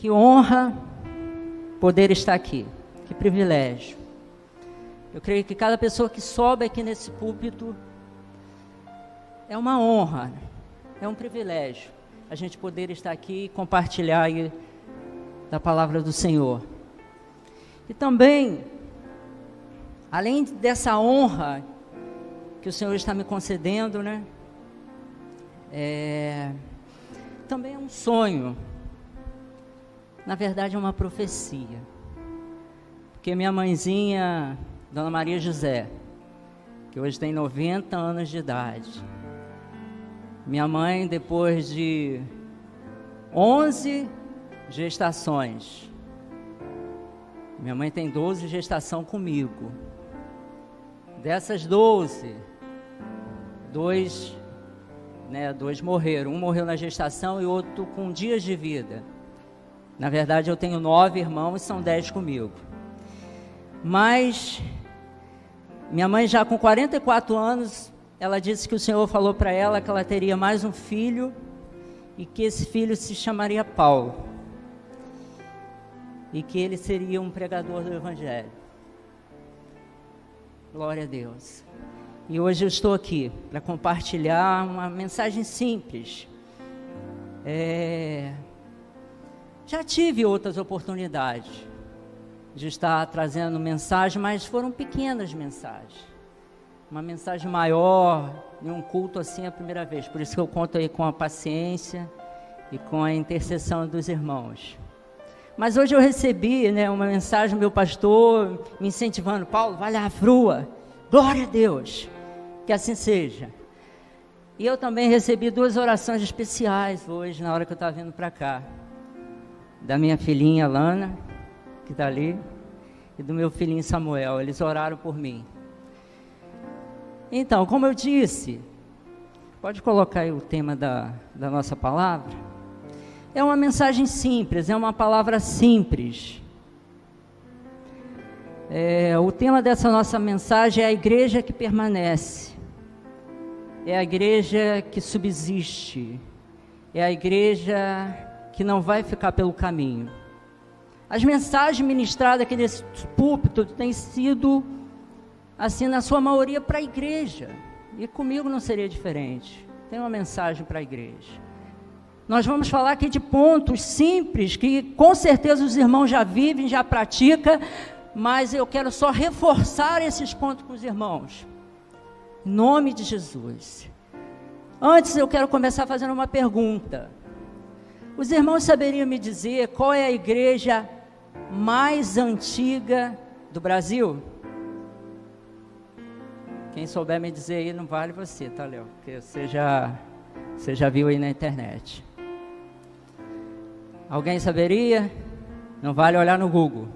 Que honra poder estar aqui, que privilégio. Eu creio que cada pessoa que sobe aqui nesse púlpito é uma honra, é um privilégio a gente poder estar aqui e compartilhar aí da palavra do Senhor. E também, além dessa honra que o Senhor está me concedendo, né? Também é um sonho. Na verdade é uma profecia. Porque minha mãezinha, Dona Maria José, que hoje tem 90 anos de idade. Minha mãe, depois de 11 gestações, minha mãe tem 12 gestação comigo. Dessas 12, dois morreram. Um morreu na gestação e outro com dias de vida. Na verdade, eu tenho 9 irmãos e são 10 comigo. Mas, minha mãe já com 44 anos, ela disse que o Senhor falou para ela que ela teria mais um filho e que esse filho se chamaria Paulo. E que ele seria um pregador do Evangelho. Glória a Deus. E hoje eu estou aqui para compartilhar uma mensagem simples. Já tive outras oportunidades de estar trazendo mensagem, mas foram pequenas mensagens. Uma mensagem maior, em um culto assim, é a primeira vez. Por isso que eu conto aí com a paciência e com a intercessão dos irmãos. Mas hoje eu recebi, uma mensagem do meu pastor me incentivando. Paulo, vai lá, frua. Glória a Deus. Que assim seja. E eu também recebi 2 orações especiais hoje, na hora que eu estava vindo para cá. Da minha filhinha Lana, que está ali, e do meu filhinho Samuel. Eles oraram por mim. Então, como eu disse, pode colocar aí o tema da nossa palavra? É uma mensagem simples, é uma palavra simples. O tema dessa nossa mensagem é a igreja que permanece. É a igreja que subsiste. É a igreja que não vai ficar pelo caminho. As mensagens ministradas aqui nesse púlpito têm sido, assim, na sua maioria, para a igreja. E comigo não seria diferente. Tem uma mensagem para a igreja. Nós vamos falar aqui de pontos simples, que com certeza os irmãos já vivem, já praticam, mas eu quero só reforçar esses pontos com os irmãos. Em nome de Jesus. Antes eu quero começar fazendo uma pergunta. Os irmãos saberiam me dizer qual é a igreja mais antiga do Brasil? Quem souber me dizer aí, não vale você, tá, Léo? Porque você já viu aí na internet. Alguém saberia? Não vale olhar no Google.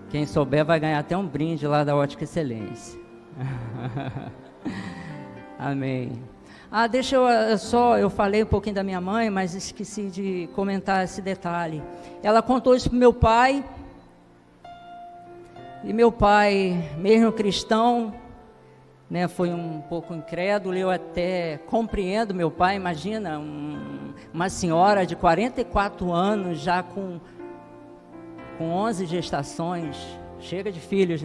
Quem souber vai ganhar até um brinde lá da Ótica Excelência. Amém. Eu falei um pouquinho da minha mãe, mas esqueci de comentar esse detalhe. Ela contou isso para meu pai. E meu pai, mesmo cristão, foi um pouco incrédulo. Eu até compreendo meu pai. Imagina, uma senhora de 44 anos, já com 11 gestações, chega de filhos,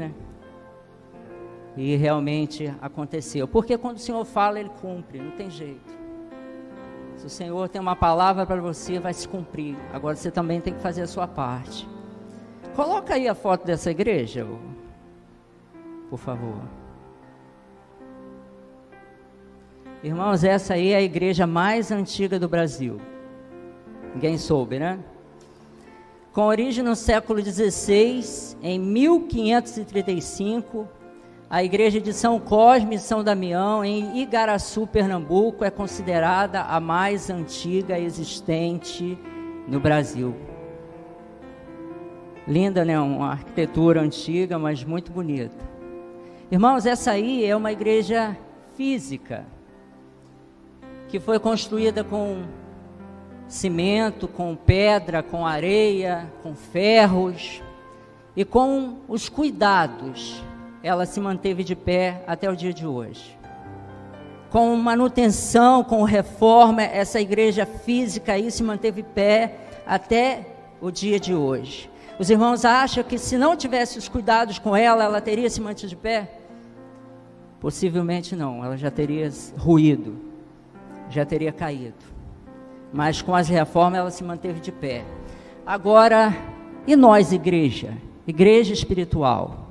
E realmente aconteceu. Porque quando o Senhor fala, Ele cumpre, não tem jeito. Se o Senhor tem uma palavra para você, vai se cumprir. Agora você também tem que fazer a sua parte. Coloca aí a foto dessa igreja, por favor. Irmãos, essa aí é a igreja mais antiga do Brasil. Ninguém soube, né? Com origem no século XVI, em 1535, a igreja de São Cosme e São Damião, em Igaraçu, Pernambuco, é considerada a mais antiga existente no Brasil. Linda, uma arquitetura antiga, mas muito bonita. Irmãos, essa aí é uma igreja física, que foi construída com cimento, com pedra, com areia, com ferros, e com os cuidados, ela se manteve de pé até o dia de hoje. Com manutenção, com reforma, essa igreja física aí se manteve de pé até o dia de hoje. Os irmãos acham que se não tivesse os cuidados com ela, ela teria se mantido de pé? Possivelmente não, ela já teria ruído, já teria caído. Mas com as reformas ela se manteve de pé. Agora, e nós, igreja? Igreja espiritual.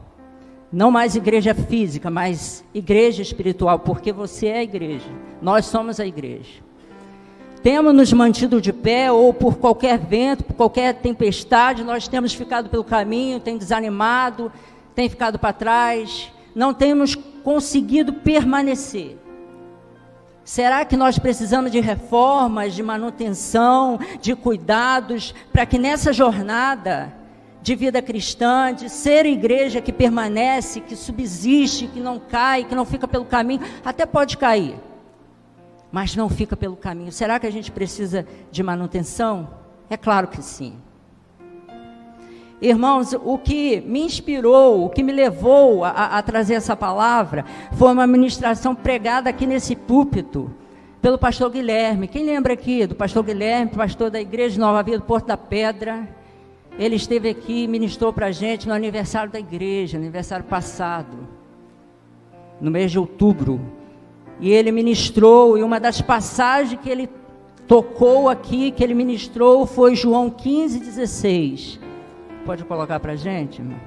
Não mais igreja física, mas igreja espiritual, porque você é a igreja. Nós somos a igreja. Temos nos mantido de pé, ou por qualquer vento, por qualquer tempestade, nós temos ficado pelo caminho, tem desanimado, tem ficado para trás, não temos conseguido permanecer. Será que nós precisamos de reformas, de manutenção, de cuidados, para que nessa jornada de vida cristã, de ser igreja que permanece, que subsiste, que não cai, que não fica pelo caminho, até pode cair, mas não fica pelo caminho. Será que a gente precisa de manutenção? É claro que sim. Irmãos, o que me inspirou, o que me levou a trazer essa palavra, foi uma ministração pregada aqui nesse púlpito, pelo pastor Guilherme. Quem lembra aqui do pastor Guilherme, pastor da Igreja Nova Vida do Porto da Pedra? Ele esteve aqui e ministrou para a gente no aniversário da igreja, aniversário passado, no mês de outubro. E ele ministrou, e uma das passagens que ele tocou aqui, que ele ministrou, foi João 15:16. Pode colocar para a gente, irmão?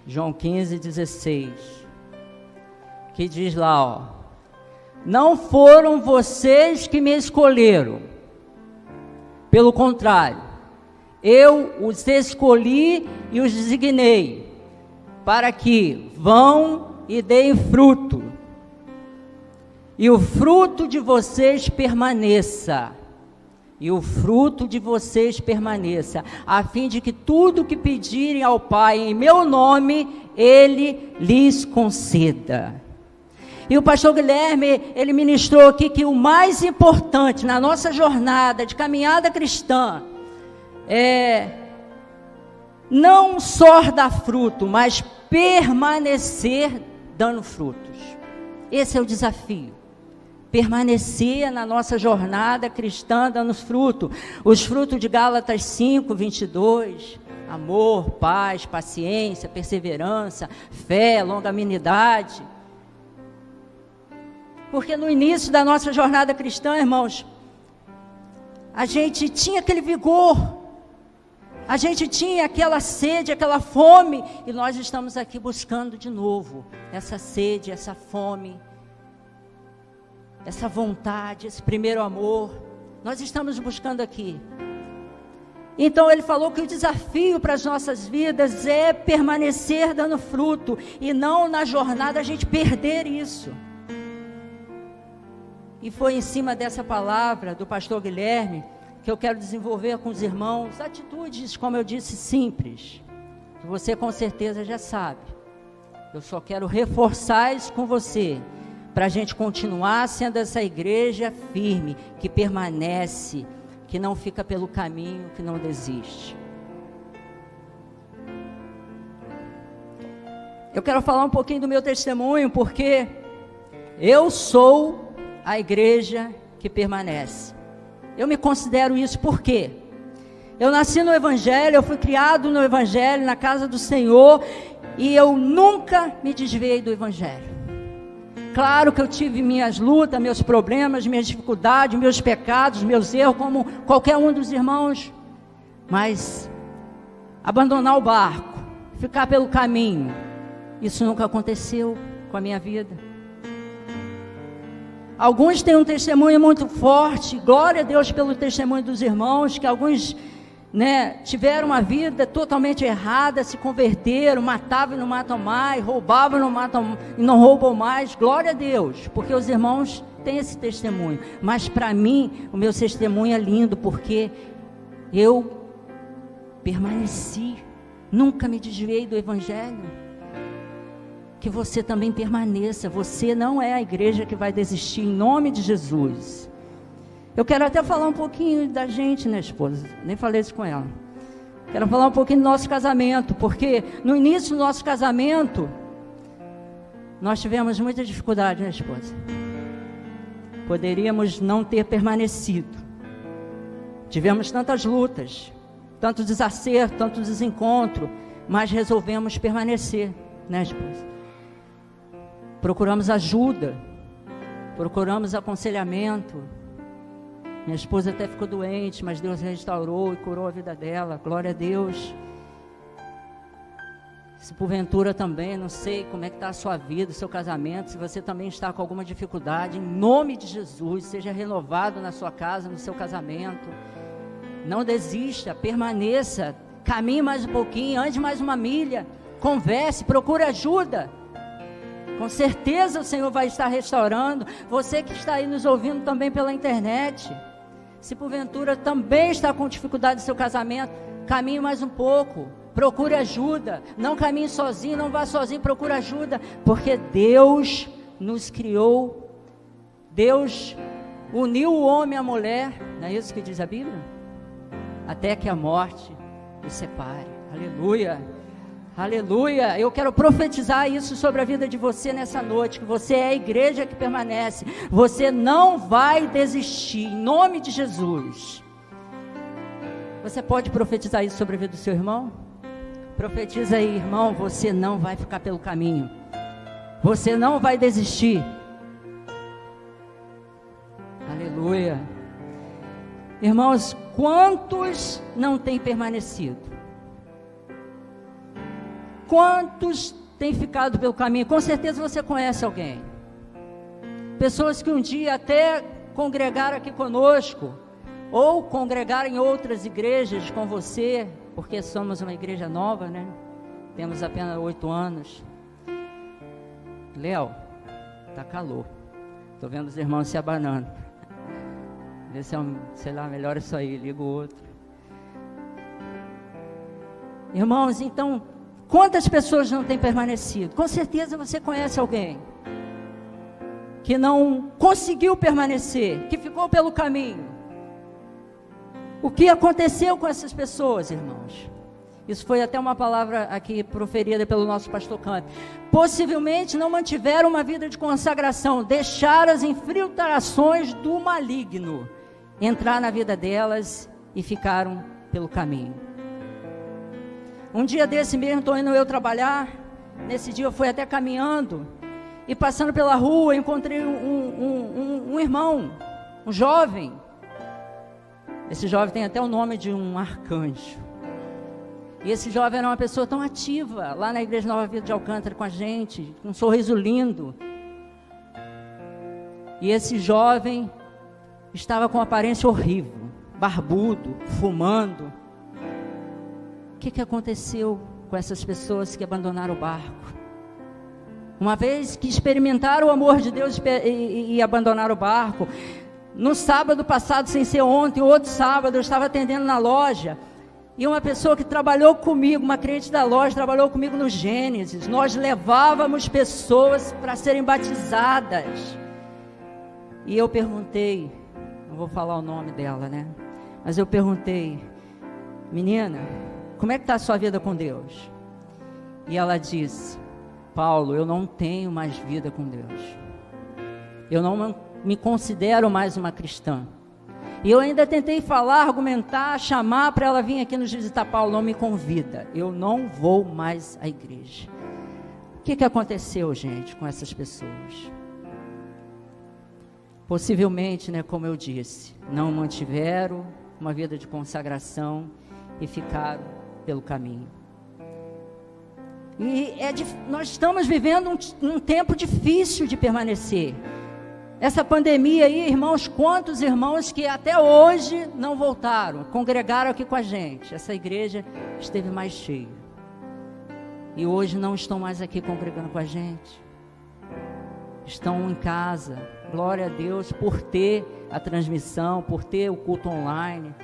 João 15:16. Que diz lá, ó: não foram vocês que me escolheram, pelo contrário, eu os escolhi e os designei, para que vão e deem fruto, e o fruto de vocês permaneça, a fim de que tudo que pedirem ao Pai em meu nome, Ele lhes conceda. E o pastor Guilherme, ele ministrou aqui que o mais importante na nossa jornada de caminhada cristã é não só dar fruto, mas permanecer dando frutos. Esse é o desafio. Permanecer na nossa jornada cristã dando fruto. Os frutos de Gálatas 5:22, amor, paz, paciência, perseverança, fé, longanimidade. Porque no início da nossa jornada cristã, irmãos, a gente tinha aquele vigor, a gente tinha aquela sede, aquela fome, e nós estamos aqui buscando de novo essa sede, essa fome, essa vontade, esse primeiro amor. Nós estamos buscando aqui. Então ele falou que o desafio para as nossas vidas é permanecer dando fruto, e não na jornada a gente perder isso. E foi em cima dessa palavra do pastor Guilherme que eu quero desenvolver com os irmãos atitudes, como eu disse, simples, que você com certeza já sabe. Eu só quero reforçar isso com você, para a gente continuar sendo essa igreja firme, que permanece, que não fica pelo caminho, que não desiste. Eu quero falar um pouquinho do meu testemunho, porque eu sou a igreja que permanece. Eu me considero isso porque eu nasci no Evangelho, eu fui criado no Evangelho, na casa do Senhor, e eu nunca me desviei do Evangelho. Claro que eu tive minhas lutas, meus problemas, minhas dificuldades, meus pecados, meus erros, como qualquer um dos irmãos, mas abandonar o barco, ficar pelo caminho, isso nunca aconteceu com a minha vida. Alguns têm um testemunho muito forte, glória a Deus pelo testemunho dos irmãos, que alguns, tiveram uma vida totalmente errada, se converteram, matavam e não matam mais, roubavam e não matam e não roubam mais, glória a Deus, porque os irmãos têm esse testemunho. Mas para mim, o meu testemunho é lindo, porque eu permaneci, nunca me desviei do Evangelho. Que você também permaneça. Você não é a igreja que vai desistir, em nome de Jesus. Eu quero até falar um pouquinho da gente, né, esposa? Nem falei isso com ela. Quero falar um pouquinho do nosso casamento, porque no início do nosso casamento, nós tivemos muita dificuldade, né, esposa? poderíamos não ter permanecido. Tivemos tantas lutas, tanto desacerto, tanto desencontro, mas resolvemos permanecer, né, esposa? Procuramos ajuda, procuramos aconselhamento. Minha esposa até ficou doente, mas Deus restaurou e curou a vida dela, glória a Deus. Se porventura também, não sei como é que está a sua vida, o seu casamento, se você também está com alguma dificuldade, em nome de Jesus, seja renovado na sua casa, no seu casamento. Não desista, permaneça, caminhe mais um pouquinho, ande mais uma milha, converse, procure ajuda. Com certeza o Senhor vai estar restaurando. Você que está aí nos ouvindo também pela internet, se porventura também está com dificuldade no seu casamento, caminhe mais um pouco. Procure ajuda, não caminhe sozinho, não vá sozinho, procure ajuda, porque Deus nos criou, Deus uniu o homem à mulher, não é isso que diz a Bíblia? Até que a morte os separe, aleluia, aleluia. Eu quero profetizar isso sobre a vida de você nessa noite, que você é a igreja que permanece, você não vai desistir, em nome de Jesus. Você pode profetizar isso sobre a vida do seu irmão? Profetiza aí, irmão, você não vai ficar pelo caminho, você não vai desistir, aleluia. Irmãos, quantos não têm permanecido? Quantos têm ficado pelo caminho? Com certeza você conhece alguém, pessoas que um dia até congregaram aqui conosco, ou congregaram em outras igrejas com você, porque somos uma igreja nova, né? Temos apenas 8 anos. Léo, tá calor. Tô vendo os irmãos se abanando. Vê se é sei lá, melhor isso aí, liga o outro. Irmãos, então, quantas pessoas não têm permanecido? Com certeza você conhece alguém que não conseguiu permanecer, que ficou pelo caminho. O que aconteceu com essas pessoas, irmãos? Isso foi até uma palavra aqui proferida pelo nosso pastor Cândido. Possivelmente não mantiveram uma vida de consagração, deixaram as infiltrações do maligno entrar na vida delas e ficaram pelo caminho. Um dia desse mesmo, estou indo eu trabalhar, nesse dia eu fui até caminhando, e passando pela rua, encontrei um irmão, um jovem. Esse jovem tem até o nome de um arcanjo. E esse jovem era uma pessoa tão ativa, lá na Igreja Nova Vida de Alcântara com a gente, com um sorriso lindo. E esse jovem estava com uma aparência horrível, barbudo, fumando. O que aconteceu com essas pessoas que abandonaram o barco? Uma vez que experimentaram o amor de Deus e abandonaram o barco, no sábado passado, sem ser ontem, outro sábado, eu estava atendendo na loja, e uma pessoa que trabalhou comigo, uma cliente da loja, trabalhou comigo no Gênesis. Nós levávamos pessoas para serem batizadas, e eu perguntei, não vou falar o nome dela, né? Mas eu perguntei, menina, como é que está a sua vida com Deus? E ela disse, Paulo, eu não tenho mais vida com Deus, eu não me considero mais uma cristã. E eu ainda tentei falar, argumentar, chamar para ela vir aqui nos visitar. Paulo, não me convida, eu não vou mais à igreja. O que aconteceu, gente, com essas pessoas? Possivelmente, né, como eu disse, não mantiveram uma vida de consagração e ficaram pelo caminho. E nós estamos vivendo um tempo difícil de permanecer. Essa pandemia aí, irmãos, quantos irmãos que até hoje não voltaram, congregaram aqui com a gente. Essa igreja esteve mais cheia. E hoje não estão mais aqui congregando com a gente. Estão em casa. Glória a Deus por ter a transmissão, por ter o culto online.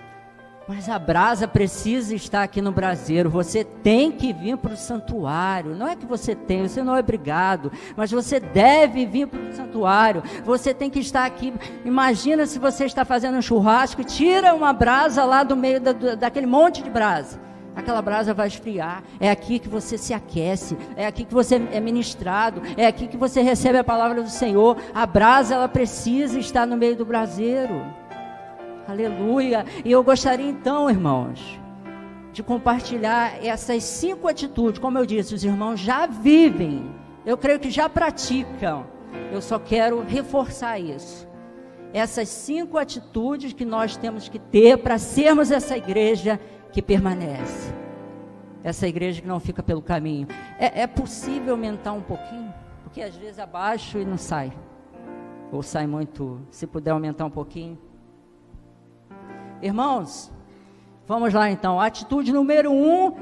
Mas a brasa precisa estar aqui no braseiro. Você tem que vir para o santuário. Não é que você tem, você não é obrigado, mas você deve vir para o santuário. Você tem que estar aqui. Imagina se você está fazendo um churrasco, tira uma brasa lá do meio daquele monte de brasa. aquela brasa vai esfriar. É aqui que você se aquece, é aqui que você é ministrado, é aqui que você recebe a palavra do Senhor. A brasa, ela precisa estar no meio do braseiro. Aleluia. E eu gostaria então, irmãos, de compartilhar essas 5 atitudes. Como eu disse, os irmãos já vivem, eu creio que já praticam. Eu só quero reforçar isso. Essas 5 atitudes que nós temos que ter para sermos essa igreja que permanece. Essa igreja que não fica pelo caminho. É possível aumentar um pouquinho? Porque às vezes abaixo e não sai. Ou sai muito, se puder aumentar um pouquinho. Irmãos, vamos lá então. Atitude número 1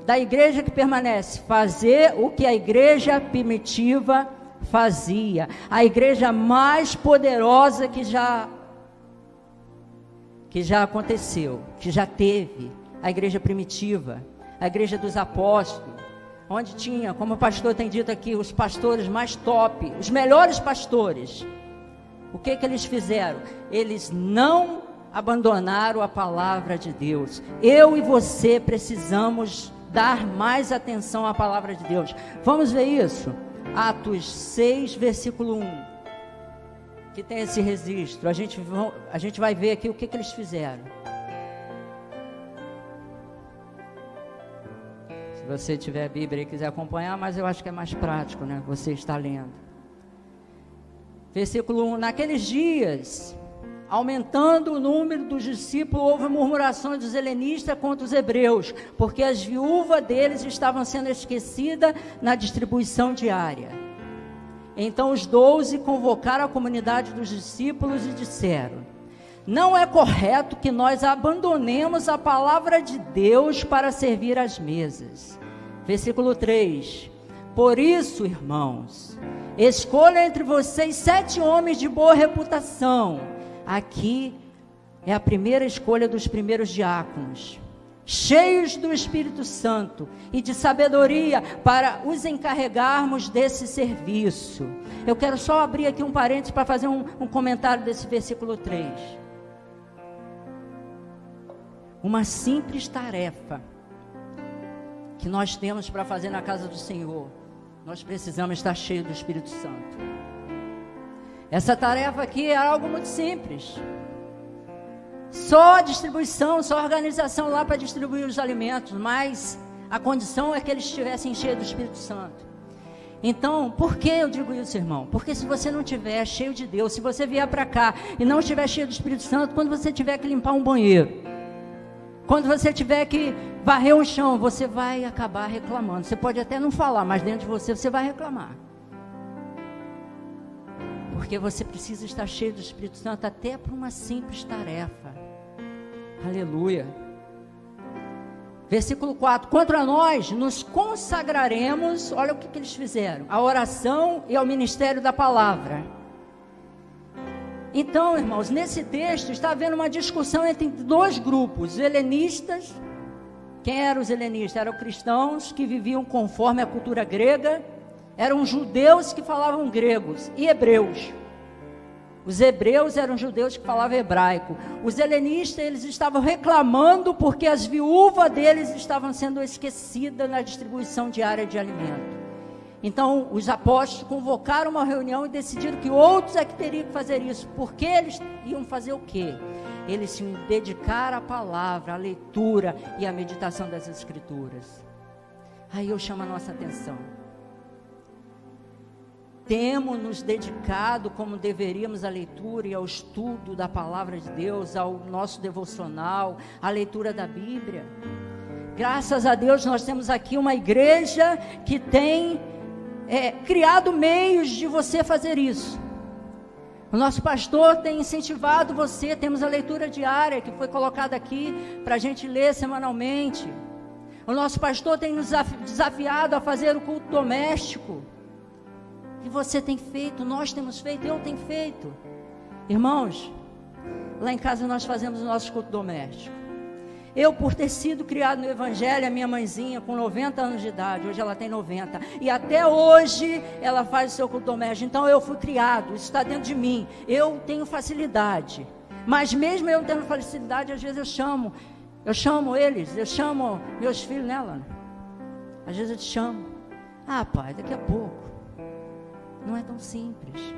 da igreja que permanece. Fazer o que a igreja primitiva fazia. A igreja mais poderosa que já aconteceu, que já teve. A igreja primitiva, a igreja dos apóstolos, onde tinha, como o pastor tem dito aqui, os pastores mais top, os melhores pastores. O que eles fizeram? Eles não abandonaram a palavra de Deus. Eu e você precisamos dar mais atenção à palavra de Deus. Vamos ver isso? Atos 6, versículo 1, que tem esse registro. A gente vai ver aqui o que eles fizeram. Se você tiver a Bíblia e quiser acompanhar, mas eu acho que é mais prático, né? Você está lendo. Versículo 1, naqueles dias, aumentando o número dos discípulos, houve murmurações dos helenistas contra os hebreus, porque as viúvas deles estavam sendo esquecidas na distribuição diária. Então os 12 convocaram a comunidade dos discípulos e disseram: não é correto que nós abandonemos a palavra de Deus para servir às mesas. Versículo 3, por isso, irmãos, escolha entre vocês 7 homens de boa reputação. Aqui é a primeira escolha dos primeiros diáconos, cheios do Espírito Santo e de sabedoria, para os encarregarmos desse serviço. Eu quero só abrir aqui um parênteses para fazer um comentário desse versículo 3. Uma simples tarefa que nós temos para fazer na casa do Senhor, nós precisamos estar cheios do Espírito Santo. Essa tarefa aqui é algo muito simples. Só distribuição, só organização lá para distribuir os alimentos, mas a condição é que eles estivessem cheios do Espírito Santo. Então, por que eu digo isso, irmão? Porque se você não estiver cheio de Deus, se você vier para cá e não estiver cheio do Espírito Santo, quando você tiver que limpar um banheiro, quando você tiver que varrer um chão, você vai acabar reclamando. Você pode até não falar, mas dentro de você vai reclamar. Porque você precisa estar cheio do Espírito Santo até para uma simples tarefa. Aleluia. Versículo 4. Contra nós nos consagraremos, olha o que eles fizeram, a oração e ao ministério da palavra. Então, irmãos, nesse texto está havendo uma discussão entre 2 grupos, os helenistas. Quem eram os helenistas? Eram cristãos que viviam conforme a cultura grega. Eram judeus que falavam gregos e hebreus. Os hebreus eram judeus que falavam hebraico. Os helenistas, eles estavam reclamando porque as viúvas deles estavam sendo esquecidas na distribuição diária de alimento. Então, os apóstolos convocaram uma reunião e decidiram que outros é que teriam que fazer isso. Porque eles iam fazer o quê? Eles se iam dedicar à palavra, à leitura e à meditação das Escrituras. Aí eu chamo a nossa atenção. Temos nos dedicado como deveríamos à leitura e ao estudo da palavra de Deus, ao nosso devocional, à leitura da Bíblia? Graças a Deus nós temos aqui uma igreja que tem criado meios de você fazer isso. O nosso pastor tem incentivado você, temos a leitura diária que foi colocada aqui para a gente ler semanalmente. O nosso pastor tem nos desafiado a fazer o culto doméstico. E você tem feito, nós temos feito, eu tenho feito. Irmãos, lá em casa nós fazemos o nosso culto doméstico. Eu, por ter sido criado no Evangelho, a minha mãezinha com 90 anos de idade, hoje ela tem 90, e até hoje ela faz o seu culto doméstico. Então eu fui criado, isso está dentro de mim. Eu tenho facilidade, mas mesmo eu tendo facilidade, às vezes eu chamo Eu chamo eles, eu chamo meus filhos, né, Lana? Às vezes eu te chamo. Ah, pai, daqui a pouco. Não é tão simples.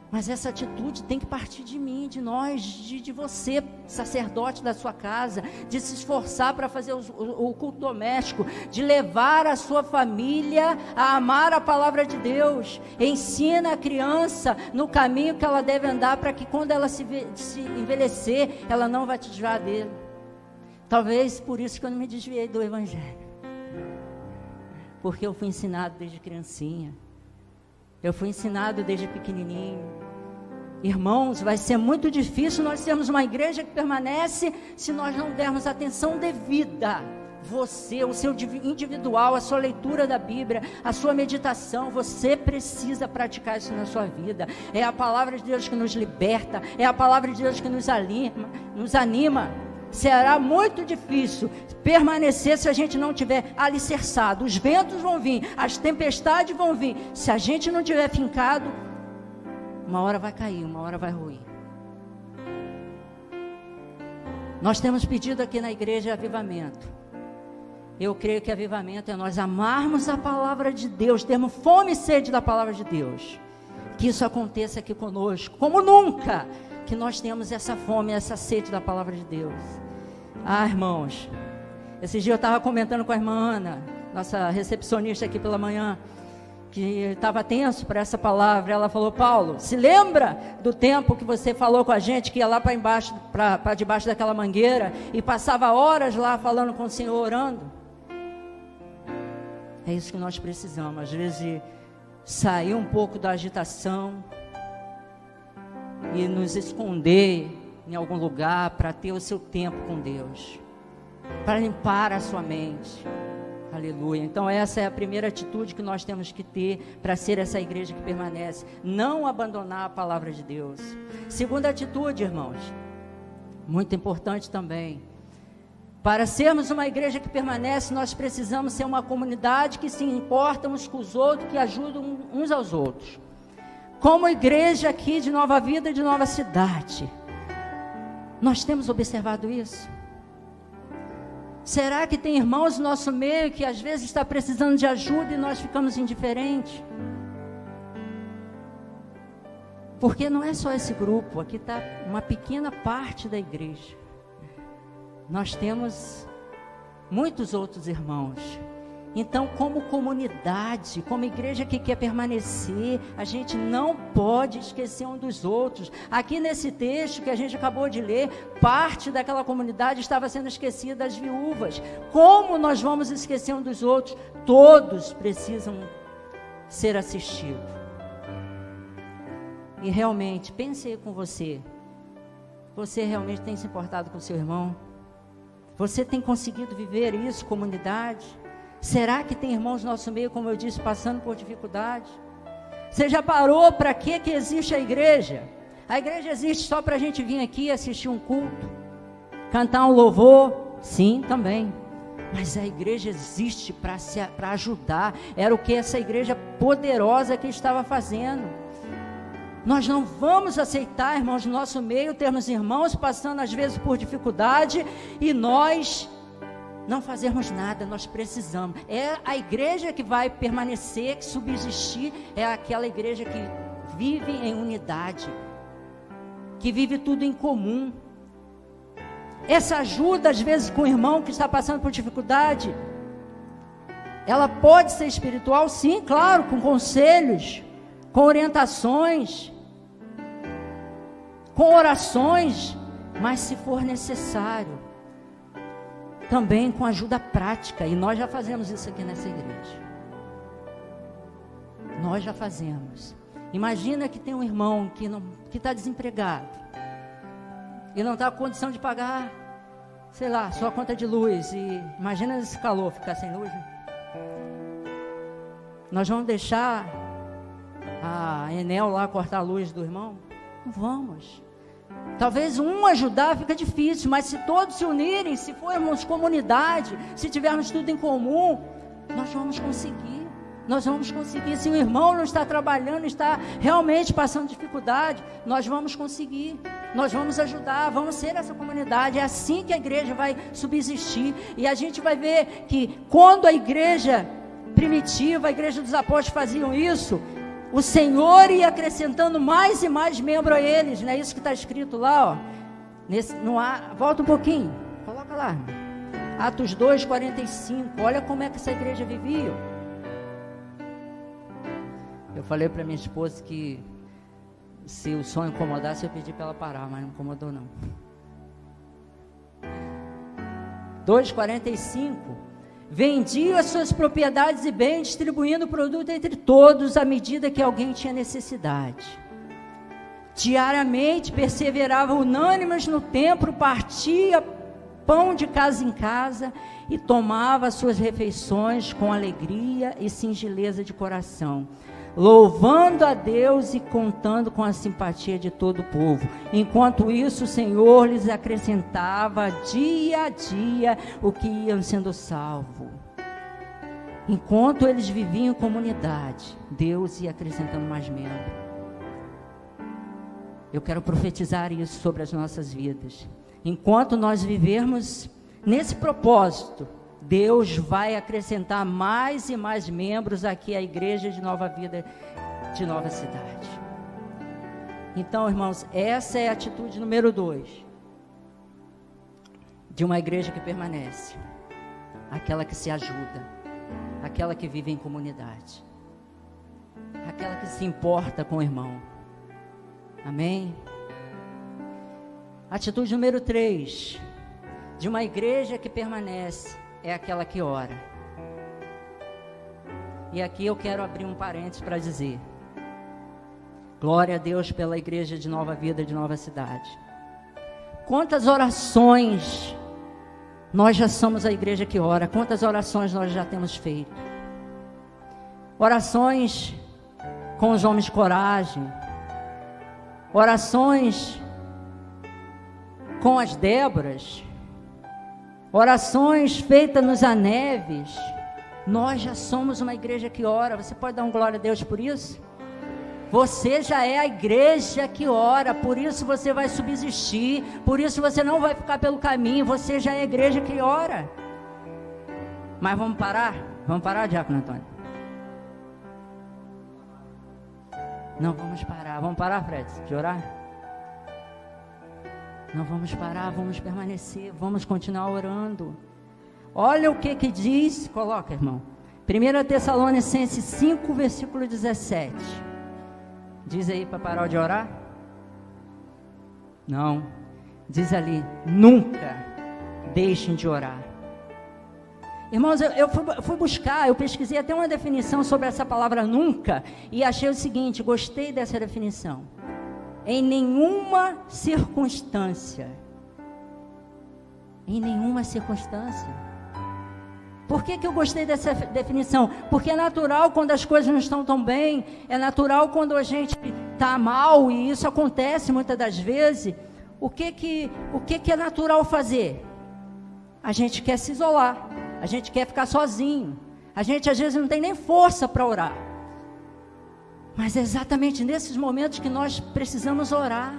Mas essa atitude tem que partir de mim, de nós, de você, sacerdote da sua casa, de se esforçar para fazer o culto doméstico, de levar a sua família a amar a palavra de Deus. Ensina a criança no caminho que ela deve andar, para que quando ela se envelhecer, ela não vai te desviar dele. Talvez por isso que eu não me desviei do evangelho. Porque eu fui ensinado desde criancinha. Eu fui ensinado desde pequenininho. Irmãos, vai ser muito difícil nós termos uma igreja que permanece se nós não dermos atenção devida. Você, o seu individual, a sua leitura da Bíblia, a sua meditação, você precisa praticar isso na sua vida. É a palavra de Deus que nos liberta, é a palavra de Deus que nos anima. Será muito difícil permanecer se a gente não tiver alicerçado. Os ventos vão vir, as tempestades vão vir. Se a gente não tiver fincado, uma hora vai cair, uma hora vai ruir. Nós temos pedido aqui na igreja avivamento. Eu creio que avivamento é nós amarmos a palavra de Deus, termos fome e sede da palavra de Deus. Que isso aconteça aqui conosco, como nunca, que nós temos essa fome, essa sede da palavra de Deus. Ah, irmãos, esse dia eu estava comentando com a irmã Ana, nossa recepcionista aqui pela manhã, que estava tenso para essa palavra. Ela falou: Paulo, se lembra do tempo que você falou com a gente, que ia lá para embaixo, para debaixo daquela mangueira, e passava horas lá falando com o Senhor, orando? É isso que nós precisamos, às vezes, sair um pouco da agitação e nos esconder em algum lugar para ter o seu tempo com Deus, para limpar a sua mente. Aleluia. Então essa é a primeira atitude que nós temos que ter para ser essa igreja que permanece. Não abandonar a palavra de Deus. Segunda atitude, irmãos, muito importante também. Para sermos uma igreja que permanece, nós precisamos ser uma comunidade que se importa uns com os outros, que ajudam uns aos outros. Como igreja aqui de Nova Vida, de Nova Cidade, nós temos observado isso? Será que tem irmãos no nosso meio que às vezes está precisando de ajuda e nós ficamos indiferentes? Porque não é só esse grupo, aqui está uma pequena parte da igreja. Nós temos muitos outros irmãos. Então, como comunidade, como igreja que quer permanecer, a gente não pode esquecer um dos outros. Aqui nesse texto que a gente acabou de ler, parte daquela comunidade estava sendo esquecida, as viúvas. Como nós vamos esquecer um dos outros? Todos precisam ser assistidos. E realmente, pense aí com você. Você realmente tem se importado com o seu irmão? Você tem conseguido viver isso, comunidade? Será que tem irmãos no nosso meio, como eu disse, passando por dificuldade? Você já parou para que existe a igreja? A igreja existe só para a gente vir aqui assistir um culto, cantar um louvor? Sim, também. Mas a igreja existe para ajudar. Era o que essa igreja poderosa que estava fazendo. Nós não vamos aceitar, irmãos, no nosso meio, termos irmãos passando às vezes por dificuldade e nós não fazermos nada. Nós precisamos. É a igreja que vai permanecer, que subsistir, é aquela igreja que vive em unidade, que vive tudo em comum. Essa ajuda, às vezes, com o irmão que está passando por dificuldade, ela pode ser espiritual, sim, claro, com conselhos, com orientações, com orações, mas se for necessário, também com ajuda prática. E nós já fazemos isso aqui nessa igreja. Nós já fazemos. Imagina que tem um irmão que está desempregado e não está com condição de pagar, sei lá, sua conta de luz. E imagina esse calor, ficar sem luz, né? Nós vamos deixar a Enel lá cortar a luz do irmão? Não vamos. Talvez um ajudar fica difícil, mas se todos se unirem, se formos comunidade, se tivermos tudo em comum, nós vamos conseguir. Nós vamos conseguir. Se o irmão não está trabalhando, está realmente passando dificuldade, nós vamos conseguir. Nós vamos ajudar, vamos ser essa comunidade. É assim que a igreja vai subsistir. E a gente vai ver que quando a igreja primitiva, a igreja dos apóstolos faziam isso, o Senhor ia acrescentando mais e mais membros a eles. Não é isso que está escrito lá, ó. Volta um pouquinho, coloca lá. Atos 2:45. Olha como é que essa igreja vivia. Eu falei para minha esposa que se o som incomodasse, eu pedi para ela parar, mas não incomodou não. 2:45. Vendiam as suas propriedades e bens, distribuindo o produto entre todos à medida que alguém tinha necessidade. Diariamente perseveravam unânimes no templo, partia pão de casa em casa e tomava as suas refeições com alegria e singeleza de coração, louvando a Deus e contando com a simpatia de todo o povo. Enquanto isso, o Senhor lhes acrescentava dia a dia o que iam sendo salvos. Enquanto eles viviam em comunidade, Deus ia acrescentando mais membros. Eu quero profetizar isso sobre as nossas vidas. Enquanto nós vivermos nesse propósito, Deus vai acrescentar mais e mais membros aqui à igreja de Nova Vida, de Nova Cidade. Então, irmãos, essa é a atitude número 2 de uma igreja que permanece, aquela que se ajuda, aquela que vive em comunidade, aquela que se importa com o irmão. Amém? Atitude número 3 de uma igreja que permanece é aquela que ora. E aqui eu quero abrir um parênteses para dizer: glória a Deus pela igreja de Nova Vida, de Nova Cidade. Quantas orações nós já somos a igreja que ora, quantas orações nós já temos feito. Orações com os homens de coragem, orações com as Déboras, orações feitas nos Aneves. Nós já somos uma igreja que ora. Você pode dar um glória a Deus por isso? Você já é a igreja que ora, por isso você vai subsistir, por isso você não vai ficar pelo caminho, você já é a igreja que ora. Mas vamos parar? Vamos parar, Diácono Antônio? Não vamos parar. Vamos parar, Fred, de orar? Não vamos parar, vamos permanecer, vamos continuar orando. Olha o que diz, coloca, irmão. 1 Tessalonicenses 5, versículo 17. Diz aí para parar de orar? Não. Diz ali: nunca deixem de orar. Irmãos, eu fui buscar, eu pesquisei até uma definição sobre essa palavra nunca, e achei o seguinte, gostei dessa definição. Em nenhuma circunstância. Em nenhuma circunstância. Por que eu gostei dessa definição? Porque é natural quando as coisas não estão tão bem, é natural quando a gente está mal, e isso acontece muitas das vezes. O que é natural fazer? A gente quer se isolar, a gente quer ficar sozinho, a gente às vezes não tem nem força para orar. Mas é exatamente nesses momentos que nós precisamos orar.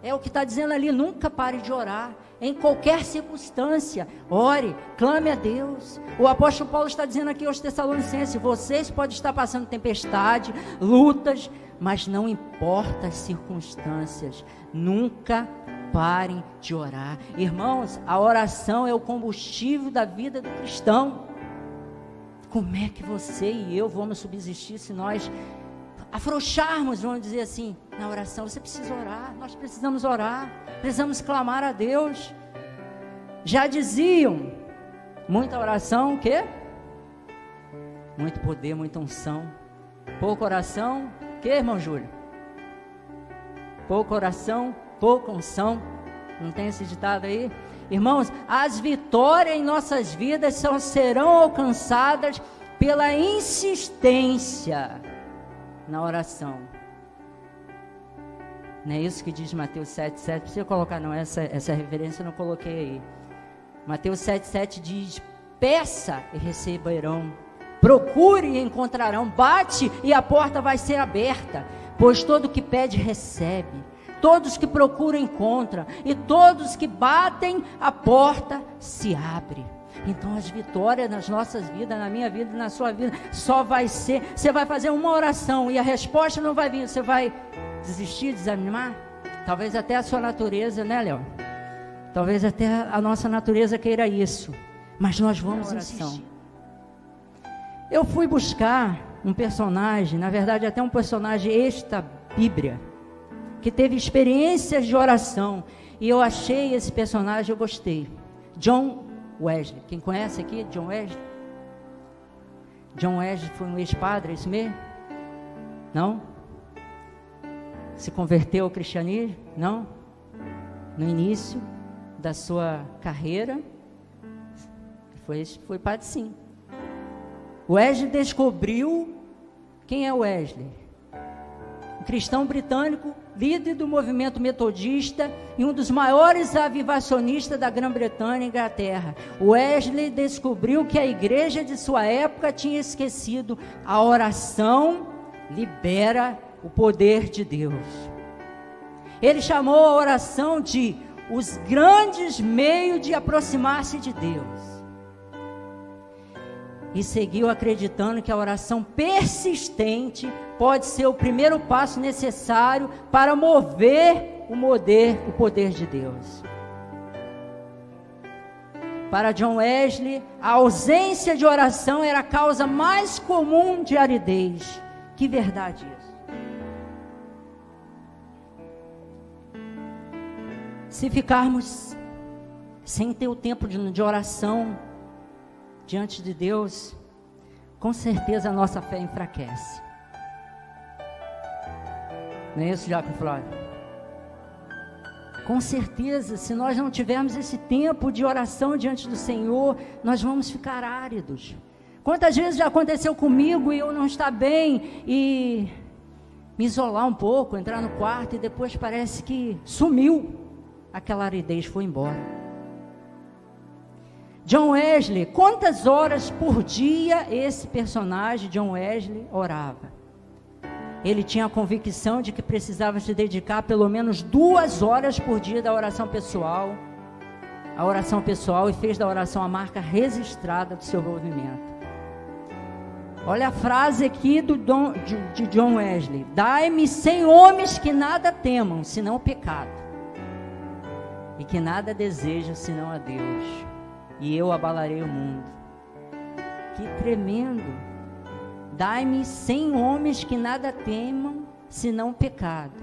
É o que está dizendo ali: nunca pare de orar. Em qualquer circunstância, ore, clame a Deus. O apóstolo Paulo está dizendo aqui aos Tessalonicenses: vocês podem estar passando tempestade, lutas, mas não importa as circunstâncias, nunca parem de orar. Irmãos, a oração é o combustível da vida do cristão. Como é que você e eu vamos subsistir se nós afrouxarmos, vamos dizer assim, na oração? Você precisa orar, nós precisamos orar, precisamos clamar a Deus. Já diziam, muita oração, o quê? Muito poder, muita unção. Pouca oração, o quê, irmão Júlio? Pouca oração, pouca unção. Não tem esse ditado aí? Irmãos, as vitórias em nossas vidas serão alcançadas pela insistência na oração. Não é isso que diz Mateus 7,7? Precisa colocar, não, essa referência eu não coloquei aí. Mateus 7,7 diz: peça e receberão, Procure e encontrarão, bate e a porta vai ser aberta, pois todo que pede recebe, todos que procuram encontram, e todos que batem a porta se abre. Então as vitórias nas nossas vidas, na minha vida e na sua vida, só vai ser, você vai fazer uma oração e a resposta não vai vir, você vai desistir, desanimar? Talvez até a sua natureza, né, Léo? Talvez até a nossa natureza queira isso, mas nós vamos insistir. Eu fui buscar um personagem, na verdade até um personagem extra Bíblia, que teve experiências de oração, e eu achei esse personagem, eu gostei. John Wesley, quem conhece aqui John Wesley? John Wesley foi um ex-padre, é isso mesmo? Não? Se converteu ao cristianismo? Não? No início da sua carreira, foi padre sim. Wesley descobriu, quem é Wesley? Um cristão britânico, líder do movimento metodista e um dos maiores avivacionistas da Grã-Bretanha e Inglaterra. Wesley descobriu que a igreja de sua época tinha esquecido: a oração libera o poder de Deus. Ele chamou a oração de os grandes meios de aproximar-se de Deus. E seguiu acreditando que a oração persistente pode ser o primeiro passo necessário para mover o poder de Deus. Para John Wesley, a ausência de oração era a causa mais comum de aridez. Que verdade isso. Se ficarmos sem ter o tempo de oração diante de Deus, com certeza a nossa fé enfraquece. Não é isso, Jacob Flávio? Com certeza, se nós não tivermos esse tempo de oração diante do Senhor, nós vamos ficar áridos. Quantas vezes já aconteceu comigo e eu não estar bem e me isolar um pouco, entrar no quarto e depois parece que sumiu, aquela aridez foi embora. John Wesley, quantas horas por dia esse personagem, John Wesley, orava? Ele tinha a convicção de que precisava se dedicar pelo menos 2 horas por dia da oração pessoal, e fez da oração a marca registrada do seu movimento. Olha a frase aqui de John Wesley: dai-me 100 homens que nada temam, senão o pecado, e que nada desejam, senão a Deus, e eu abalarei o mundo. Que tremendo! Dai-me 100 homens que nada temam, senão o pecado,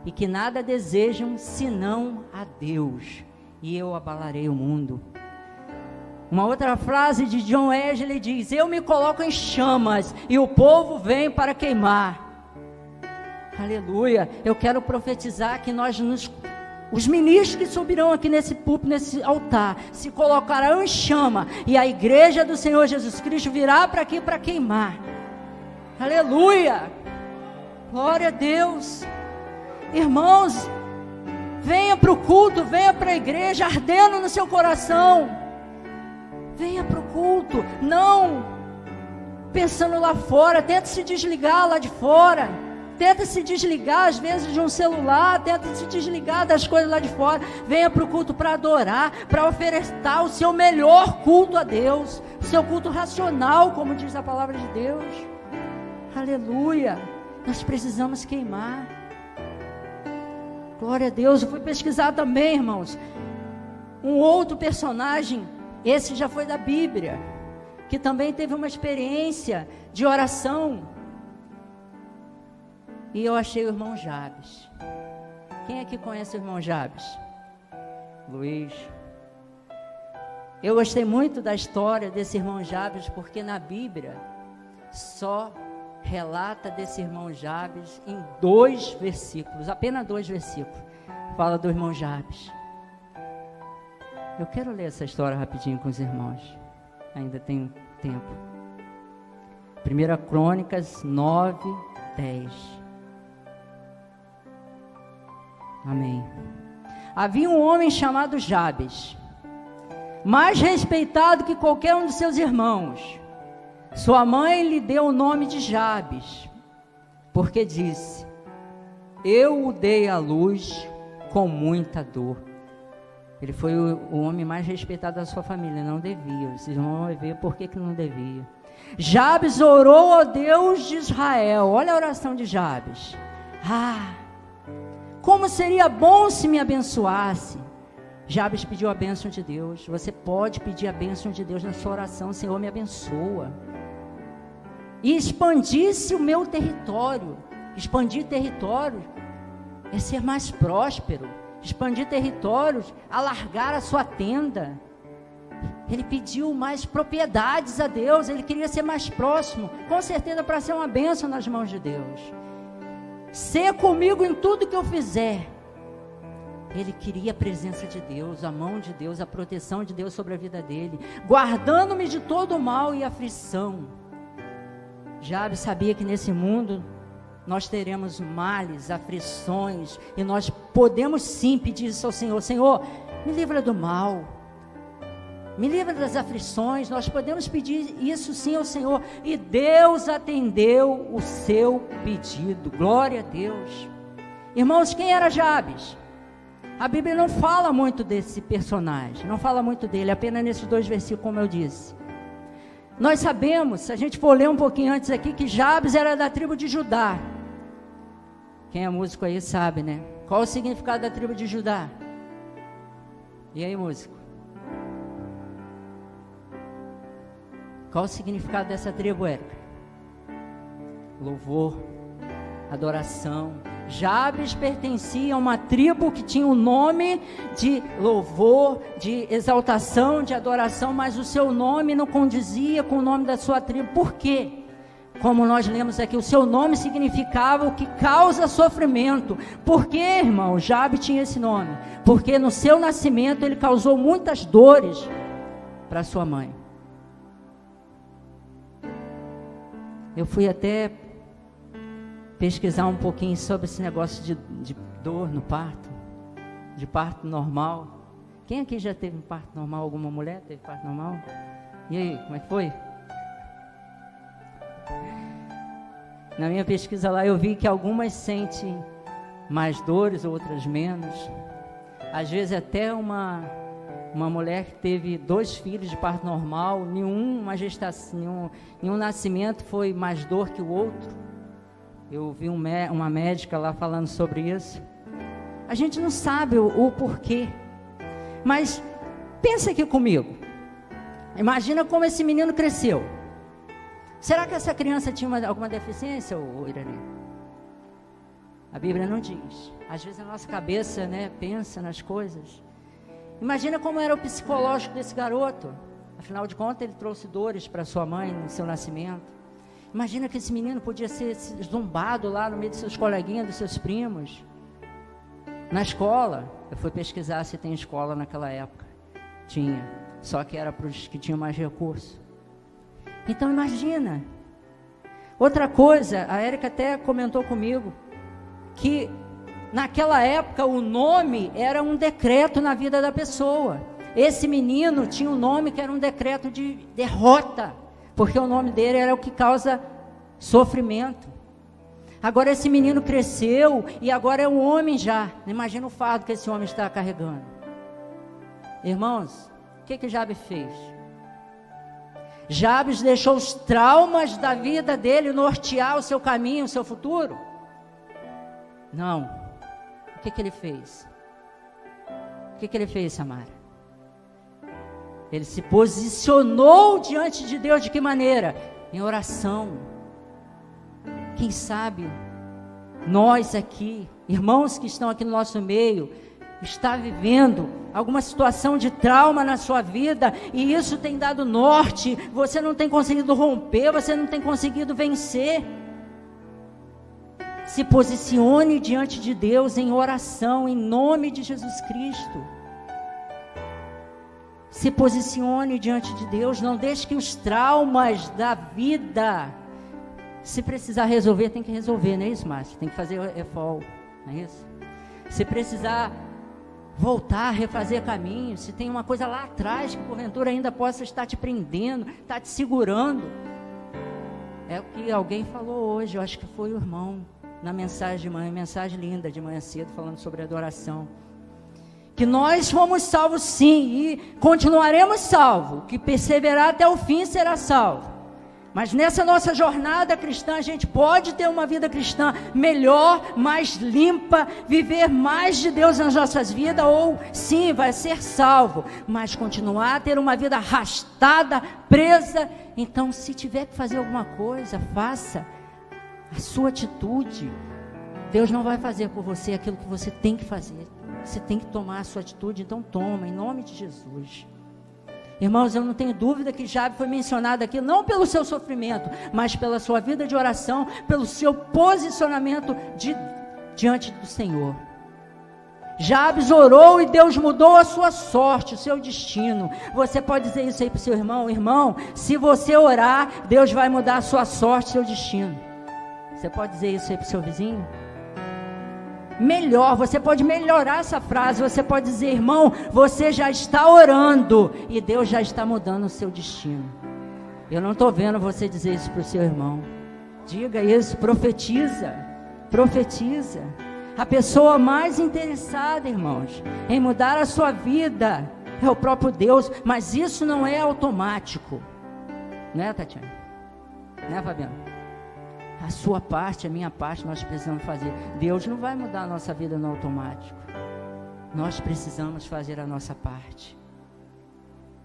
e que nada desejam, senão a Deus, e eu abalarei o mundo. Uma outra frase de John Wesley diz: eu me coloco em chamas, e o povo vem para queimar. Aleluia! Eu quero profetizar que os ministros que subirão aqui nesse púlpito, nesse altar, se colocarão em chama, e a igreja do Senhor Jesus Cristo virá para aqui para queimar. Aleluia! Glória a Deus! Irmãos, venha para o culto, venha para a igreja, ardendo no seu coração. Venha para o culto, não pensando lá fora. Tenta se desligar lá de fora. Tenta se desligar às vezes de um celular, tenta se desligar das coisas lá de fora. Venha para o culto para adorar, para ofertar o seu melhor culto a Deus, o seu culto racional, como diz a palavra de Deus. Aleluia! Nós precisamos queimar. Glória a Deus. Eu fui pesquisar também, irmãos, um outro personagem, esse já foi da Bíblia, que também teve uma experiência de oração. E eu achei o irmão Jabes. Quem aqui conhece o irmão Jabes? Luiz. Eu gostei muito da história desse irmão Jabes, porque na Bíblia só relata desse irmão Jabes em 2 versículos, apenas 2 versículos, fala do irmão Jabes. Eu quero ler essa história rapidinho com os irmãos, ainda tenho tempo. 1 Crônicas 9, 10. Amém. Havia um homem chamado Jabes, mais respeitado que qualquer um de seus irmãos. Sua mãe lhe deu o nome de Jabes, porque disse: eu o dei à luz com muita dor. Ele foi o homem mais respeitado da sua família, não devia. Vocês vão ver por que não devia. Jabes orou ao Deus de Israel. Olha a oração de Jabes. Como seria bom se me abençoasse. Jabes pediu a bênção de Deus. Você pode pedir a bênção de Deus na sua oração. Senhor, me abençoa. E expandisse o meu território. Expandir território é ser mais próspero. Expandir territórios, alargar a sua tenda. Ele pediu mais propriedades a Deus. Ele queria ser mais próximo, com certeza para ser uma bênção nas mãos de Deus. Ser comigo em tudo que eu fizer. Ele queria a presença de Deus, a mão de Deus, a proteção de Deus sobre a vida dele, guardando-me de todo o mal e aflição. Jabes sabia que nesse mundo nós teremos males, aflições, e nós podemos sim pedir isso ao Senhor. Senhor, me livra do mal, me livra das aflições. Nós podemos pedir isso sim ao Senhor, e Deus atendeu o seu pedido. Glória a Deus. Irmãos, quem era Jabes? A Bíblia não fala muito desse personagem, não fala muito dele, apenas nesses 2 versículos, como eu disse. Nós sabemos, se a gente for ler um pouquinho antes aqui, que Jabes era da tribo de Judá. Quem é músico aí sabe, né? Qual o significado da tribo de Judá? E aí, músico? Qual o significado dessa tribo, Érica? Louvor, adoração. Jabes pertencia a uma tribo que tinha o nome de louvor, de exaltação, de adoração, mas o seu nome não condizia com o nome da sua tribo. Por quê? Como nós lemos aqui, o seu nome significava o que causa sofrimento. Por que, irmão, Jabes tinha esse nome? Porque no seu nascimento ele causou muitas dores para sua mãe. Eu fui até pesquisar um pouquinho sobre esse negócio de dor no parto, de parto normal. Quem aqui já teve um parto normal? Alguma mulher teve parto normal? E aí, como é que foi? Na minha pesquisa lá eu vi que algumas sentem mais dores, outras menos. Às vezes até uma mulher que teve 2 filhos de parto normal, nenhuma gestação, nenhum nascimento foi mais dor que o outro. Eu vi uma médica lá falando sobre isso. A gente não sabe o porquê. Mas pensa aqui comigo. Imagina como esse menino cresceu. Será que essa criança tinha alguma deficiência, Irani? A Bíblia não diz. Às vezes a nossa cabeça, né, pensa nas coisas. Imagina como era o psicológico desse garoto. Afinal de contas, ele trouxe dores para sua mãe no seu nascimento. Imagina que esse menino podia ser zombado lá no meio dos seus coleguinhas, dos seus primos. Na escola. Eu fui pesquisar se tem escola naquela época. Tinha. Só que era para os que tinham mais recursos. Então imagina. Outra coisa, a Érica até comentou comigo, que naquela época o nome era um decreto na vida da pessoa. Esse menino tinha um nome que era um decreto de derrota, porque o nome dele era o que causa sofrimento. Agora esse menino cresceu e agora é um homem já. Imagina o fardo que esse homem está carregando. Irmãos, o que Jabes fez? Jabes deixou os traumas da vida dele nortear o seu caminho, o seu futuro? Não. O que ele fez? O que ele fez, Samara? Ele se posicionou diante de Deus de que maneira? Em oração. Quem sabe nós aqui, irmãos que estão aqui no nosso meio, está vivendo alguma situação de trauma na sua vida, e isso tem dado norte, você não tem conseguido romper, você não tem conseguido vencer. Se posicione diante de Deus em oração, em nome de Jesus Cristo. Se posicione diante de Deus, não deixe que os traumas da vida, se precisar resolver, tem que resolver, não é isso, Márcio? Tem que fazer EFOL, não é isso? Se precisar voltar, refazer caminho, se tem uma coisa lá atrás que porventura ainda possa estar te prendendo, está te segurando, É o que alguém falou hoje, eu acho que foi o irmão, na mensagem de manhã, mensagem linda de manhã cedo, falando sobre adoração. Que nós fomos salvos sim, e continuaremos salvos, que perseverar até o fim será salvo. Mas nessa nossa jornada cristã, a gente pode ter uma vida cristã melhor, mais limpa, viver mais de Deus nas nossas vidas, ou sim, vai ser salvo, mas continuar a ter uma vida arrastada, presa. Então, se tiver que fazer alguma coisa, faça a sua atitude. Deus não vai fazer por você aquilo que você tem que fazer. Você tem que tomar a sua atitude, então toma, em nome de Jesus. Irmãos, eu não tenho dúvida que Jabe foi mencionado aqui, não pelo seu sofrimento, mas pela sua vida de oração, pelo seu posicionamento diante do Senhor. Jabes orou e Deus mudou a sua sorte, o seu destino. Você pode dizer isso aí para o seu irmão: irmão, se você orar, Deus vai mudar a sua sorte, o seu destino. Você pode dizer isso aí para o seu vizinho? Melhor, você pode melhorar essa frase. Você pode dizer: irmão, você já está orando e Deus já está mudando o seu destino. Eu não estou vendo você dizer isso para o seu irmão. Diga isso, profetiza. Profetiza. A pessoa mais interessada, irmãos, em mudar a sua vida é o próprio Deus. Mas isso não é automático, né, Tatiana? Né, Fabiano? A sua parte, a minha parte, nós precisamos fazer. Deus não vai mudar a nossa vida no automático. Nós precisamos fazer a nossa parte.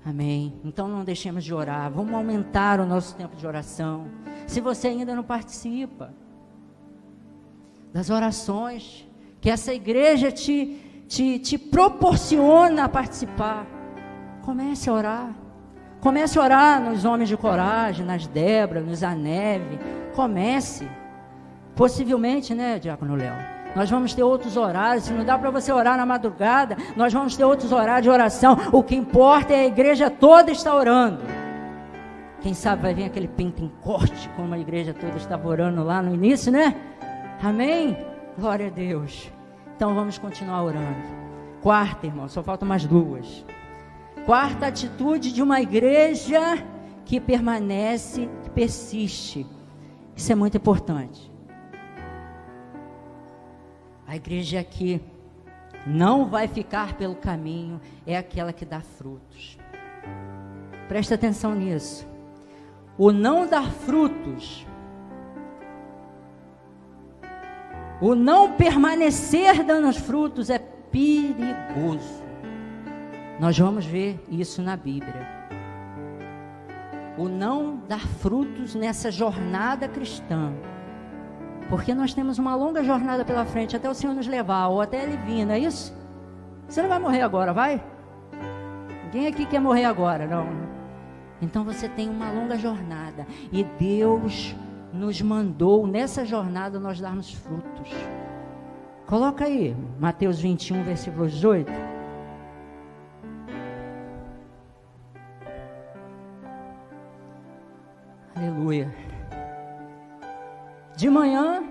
Amém? Então não deixemos de orar. Vamos aumentar o nosso tempo de oração. Se você ainda não participa das orações que essa igreja te proporciona a participar, comece a orar. Comece a orar nos homens de coragem, nas Débora, nos Aneve. Comece. Possivelmente, né, Diácono Léo? Nós vamos ter outros horários. Se não dá para você orar na madrugada, nós vamos ter outros horários de oração. O que importa é a igreja toda estar orando. Quem sabe vai vir aquele pentecoste, como a igreja toda estava orando lá no início, né? Amém? Glória a Deus. Então vamos continuar orando. Quarta, irmão, só faltam mais duas. Quarta atitude de uma igreja que permanece, que persiste. Isso é muito importante. A igreja que não vai ficar pelo caminho é aquela que dá frutos. Presta atenção nisso. O não dar frutos, o não permanecer dando os frutos é perigoso. Nós vamos ver isso na Bíblia. O não dar frutos nessa jornada cristã. Porque nós temos uma longa jornada pela frente, até o Senhor nos levar, ou até Ele vir, não é isso? Você não vai morrer agora, vai? Ninguém aqui quer morrer agora, não. Então você tem uma longa jornada. E Deus nos mandou, nessa jornada, nós darmos frutos. Coloca aí, Mateus 21, versículo 18. Aleluia. De manhã,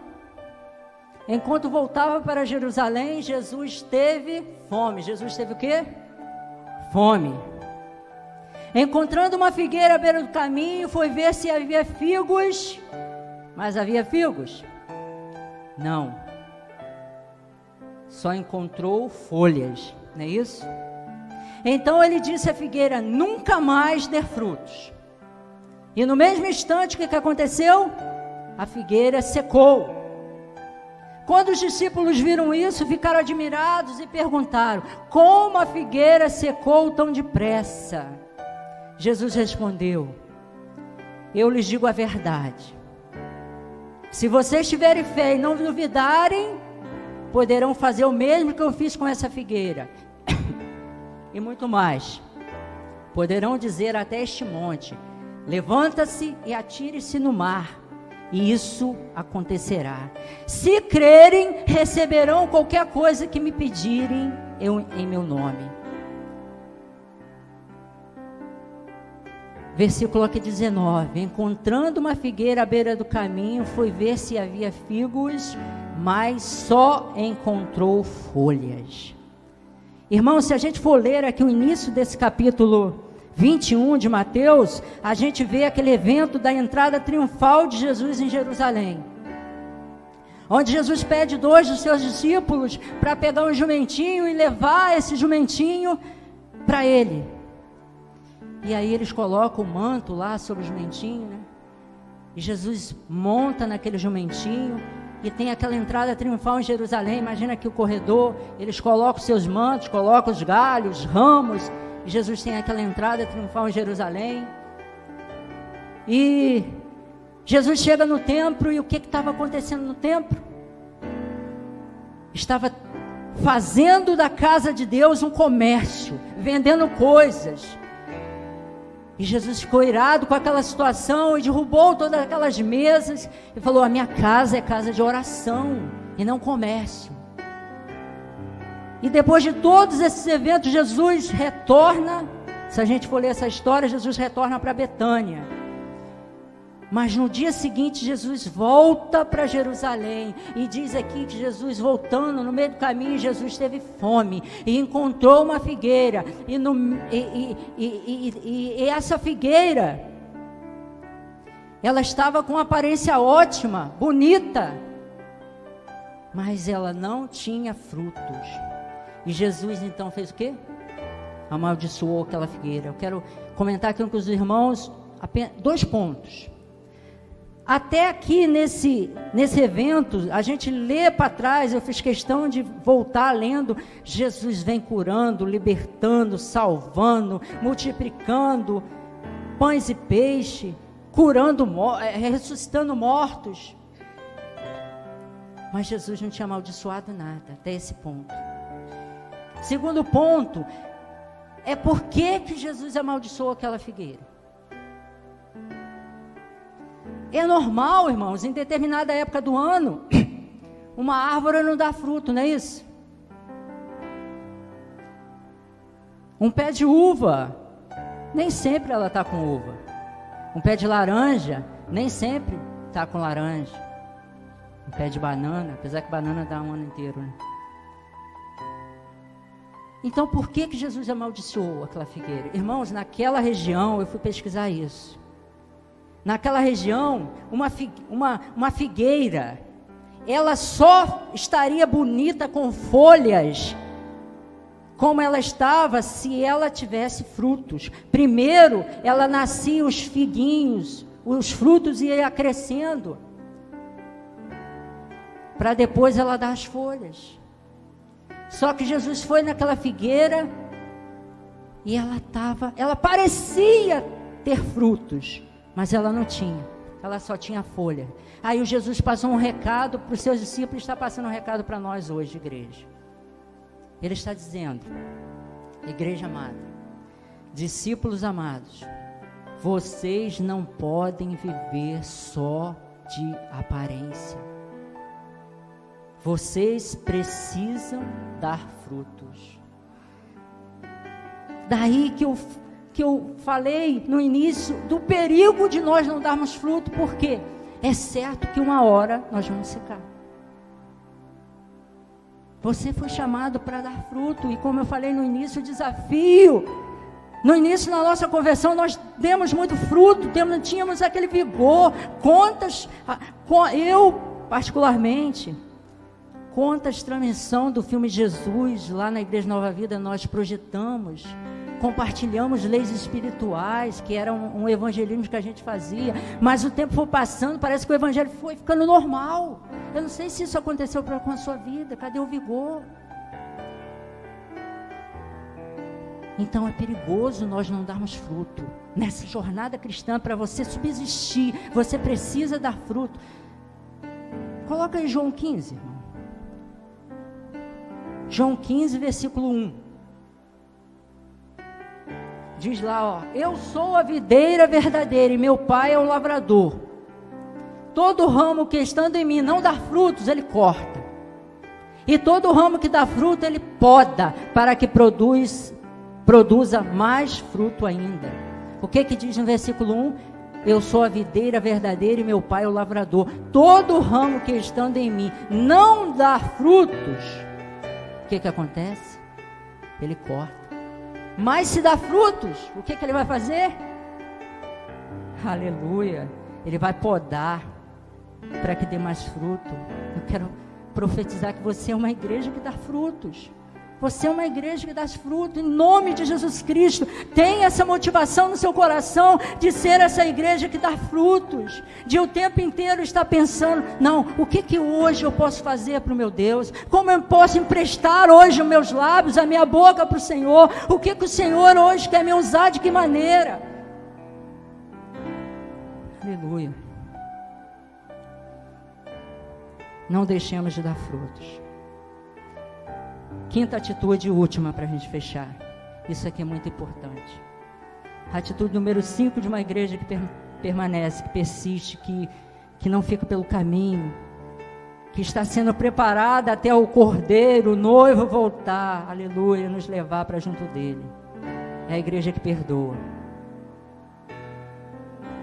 enquanto voltava para Jerusalém, Jesus teve fome. Jesus teve o quê? Fome. Encontrando uma figueira à beira do caminho, foi ver se havia figos. Mas havia figos? Não. Só encontrou folhas, não é isso? Então ele disse à figueira: nunca mais dê frutos. E no mesmo instante, o que aconteceu? A figueira secou. Quando os discípulos viram isso, ficaram admirados e perguntaram: como a figueira secou tão depressa? Jesus respondeu: eu lhes digo a verdade. Se vocês tiverem fé e não duvidarem, poderão fazer o mesmo que eu fiz com essa figueira. E muito mais. Poderão dizer até este monte: levanta-se e atire-se no mar, e isso acontecerá. Se crerem, receberão qualquer coisa que me pedirem em meu nome. Versículo aqui 19. Encontrando uma figueira à beira do caminho, foi ver se havia figos, mas só encontrou folhas. Irmão, se a gente for ler aqui o início desse capítulo 21 de Mateus, a gente vê aquele evento da entrada triunfal de Jesus em Jerusalém, onde Jesus pede 2 dos seus discípulos para pegar um jumentinho e levar esse jumentinho para ele. E aí eles colocam o manto lá sobre o jumentinho, né? E Jesus monta naquele jumentinho e tem aquela entrada triunfal em Jerusalém. Imagina aqui o corredor, eles colocam seus mantos, colocam os galhos, os ramos, e Jesus tem aquela entrada triunfal em Jerusalém. E Jesus chega no templo, e o que estava acontecendo no templo? Estava fazendo da casa de Deus um comércio, vendendo coisas. E Jesus ficou irado com aquela situação e derrubou todas aquelas mesas e falou: a minha casa é casa de oração e não comércio. E depois de todos esses eventos, Jesus retorna. Se a gente for ler essa história, Jesus retorna para Betânia. Mas no dia seguinte, Jesus volta para Jerusalém. E diz aqui que Jesus, voltando no meio do caminho, Jesus teve fome e encontrou uma figueira. E essa figueira, ela estava com uma aparência ótima, bonita, mas ela não tinha frutos. E Jesus então fez o quê? Amaldiçoou aquela figueira. Eu quero comentar aqui com os irmãos apenas 2 pontos. Até aqui nesse evento, a gente lê para trás, eu fiz questão de voltar lendo, Jesus vem curando, libertando, salvando, multiplicando pães e peixe, curando, ressuscitando mortos. Mas Jesus não tinha amaldiçoado nada, até esse ponto. Segundo ponto, é por que Jesus amaldiçoou aquela figueira. É normal, irmãos, em determinada época do ano, uma árvore não dá fruto, não é isso? Um pé de uva, nem sempre ela está com uva. Um pé de laranja, nem sempre está com laranja. Um pé de banana, apesar que banana dá um ano inteiro, né? Então, por que Jesus amaldiçoou aquela figueira? Irmãos, naquela região, eu fui pesquisar isso. Naquela região, uma figueira, ela só estaria bonita com folhas, como ela estava se ela tivesse frutos. Primeiro, ela nascia os figuinhos, os frutos iam crescendo, para depois ela dar as folhas. Só que Jesus foi naquela figueira e ela parecia ter frutos, mas ela não tinha, ela só tinha folha. Aí o Jesus passou um recado para os seus discípulos, está passando um recado para nós hoje, igreja. Ele está dizendo: igreja amada, discípulos amados, vocês não podem viver só de aparência. Vocês precisam dar frutos. Daí que eu falei no início do perigo de nós não darmos fruto, porque é certo que uma hora nós vamos secar. Você foi chamado para dar fruto, e como eu falei no início, o desafio, no início da nossa conversão, nós demos muito fruto, tínhamos aquele vigor, eu particularmente, quantas transmissão do filme Jesus, lá na Igreja Nova Vida, nós projetamos, compartilhamos leis espirituais, que era um evangelismo que a gente fazia, mas o tempo foi passando, parece que o evangelho foi ficando normal. Eu não sei se isso aconteceu com a sua vida, cadê o vigor? Então é perigoso nós não darmos fruto. Nessa jornada cristã, para você subsistir, você precisa dar fruto. Coloca aí João 15, irmão. João 15, versículo 1. Diz lá, eu sou a videira verdadeira e meu pai é o lavrador. Todo ramo que estando em mim não dá frutos, ele corta. E todo ramo que dá fruto, ele poda, para que produza mais fruto ainda. O que diz no versículo 1? Eu sou a videira verdadeira e meu pai é o lavrador. Todo ramo que estando em mim não dá frutos, o que acontece? Ele corta. Mas se dá frutos, o que ele vai fazer? Aleluia. Ele vai podar para que dê mais fruto. Eu quero profetizar que você é uma igreja que dá frutos. Você é uma igreja que dá fruto, em nome de Jesus Cristo. Tenha essa motivação no seu coração de ser essa igreja que dá frutos, de o tempo inteiro estar pensando, não, o que hoje eu posso fazer para o meu Deus? Como eu posso emprestar hoje os meus lábios, a minha boca para o Senhor? O que o Senhor hoje quer me usar, de que maneira? Aleluia. Não deixemos de dar frutos. Quinta atitude e última para a gente fechar. Isso aqui é muito importante. A atitude número 5 de uma igreja que permanece, que persiste, que não fica pelo caminho, que está sendo preparada até o Cordeiro, o noivo voltar, aleluia, nos levar para junto dele. É a igreja que perdoa.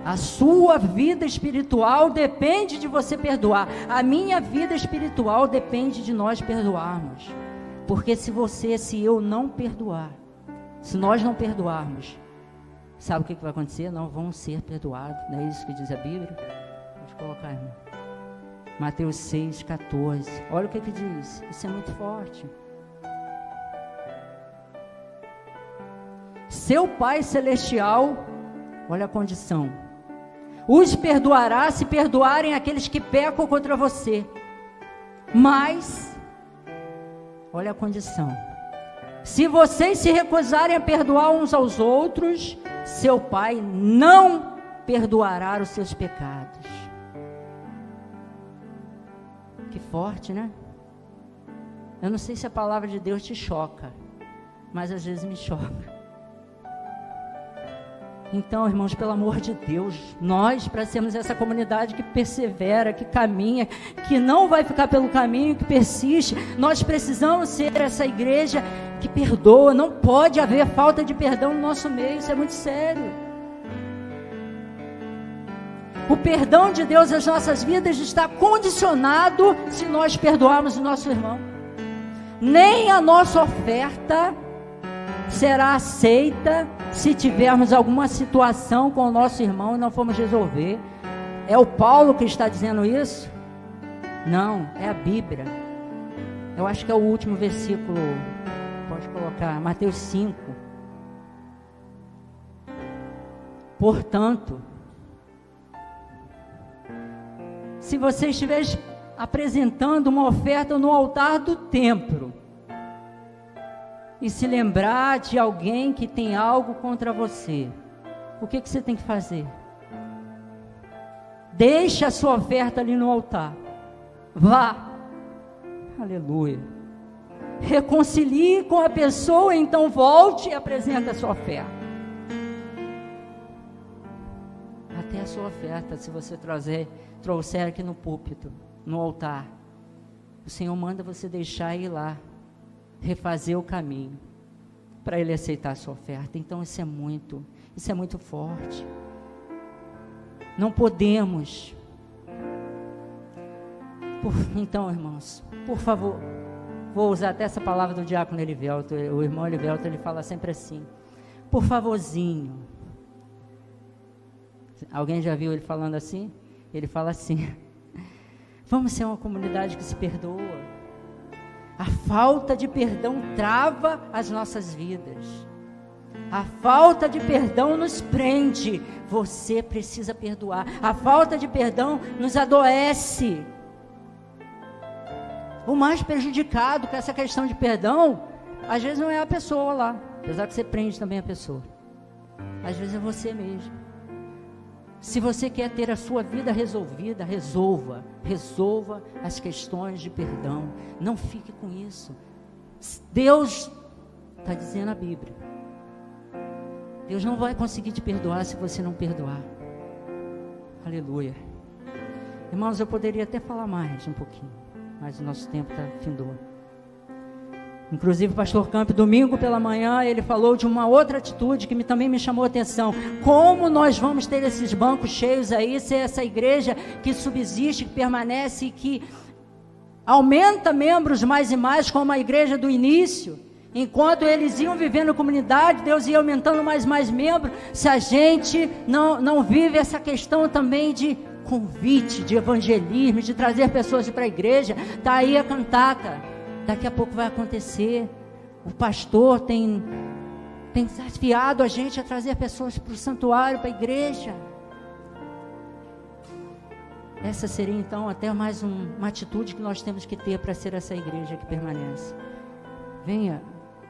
A sua vida espiritual depende de você perdoar. A minha vida espiritual depende de nós perdoarmos. Porque se eu não perdoar, se nós não perdoarmos, sabe o que vai acontecer? Não vamos ser perdoados. Não é isso que diz a Bíblia? Pode colocar, irmão. Mateus 6,14. Olha o que diz. Isso é muito forte. Seu Pai Celestial, olha a condição, os perdoará se perdoarem aqueles que pecam contra você. Mas olha a condição. Se vocês se recusarem a perdoar uns aos outros, seu Pai não perdoará os seus pecados. Que forte, né? Eu não sei se a palavra de Deus te choca, mas às vezes me choca. Então, irmãos, pelo amor de Deus, nós, para sermos essa comunidade que persevera, que caminha, que não vai ficar pelo caminho, que persiste, nós precisamos ser essa igreja que perdoa. Não pode haver falta de perdão no nosso meio, isso é muito sério. O perdão de Deus nas nossas vidas está condicionado se nós perdoarmos o nosso irmão. Nem a nossa oferta será aceita se tivermos alguma situação com o nosso irmão e não formos resolver. É o Paulo que está dizendo isso? Não, é a Bíblia. Eu acho que é o último versículo. Pode colocar, Mateus 5. Portanto, se você estiver apresentando uma oferta no altar do templo, e se lembrar de alguém que tem algo contra você, o que você tem que fazer? Deixe a sua oferta ali no altar. Vá. Aleluia. Reconcilie com a pessoa, então volte e apresente a sua oferta. Até a sua oferta, se você trouxer aqui no púlpito, no altar, o Senhor manda você deixar ir lá, refazer o caminho, para Ele aceitar a sua oferta. Então isso é muito forte. Não podemos. Então, irmãos, por favor, vou usar até essa palavra do diácono Elivelto. O irmão Elivelto, ele fala sempre assim, por favorzinho. Alguém já viu ele falando assim? Ele fala assim, vamos ser uma comunidade que se perdoa. A falta de perdão trava as nossas vidas. A falta de perdão nos prende. Você precisa perdoar. A falta de perdão nos adoece. O mais prejudicado com essa questão de perdão, às vezes não é a pessoa lá, apesar que você prende também a pessoa. Às vezes é você mesmo. Se você quer ter a sua vida resolvida, resolva as questões de perdão. Não fique com isso. Deus está dizendo na Bíblia, Deus não vai conseguir te perdoar se você não perdoar. Aleluia. Irmãos, eu poderia até falar mais um pouquinho, mas o nosso tempo está findou. Inclusive o pastor Campo, domingo pela manhã, ele falou de uma outra atitude que também me chamou a atenção. Como nós vamos ter esses bancos cheios aí, ser essa igreja que subsiste, que permanece e que aumenta membros mais e mais, como a igreja do início, Enquanto eles iam vivendo comunidade, Deus ia aumentando mais membros. Se a gente não vive essa questão também de convite, de evangelismo, de trazer pessoas para a igreja, está aí a cantata. Daqui a pouco vai acontecer. O pastor tem desafiado a gente a trazer pessoas para o santuário, para a igreja. Essa seria então até mais uma atitude que nós temos que ter para ser essa igreja que permanece. Venha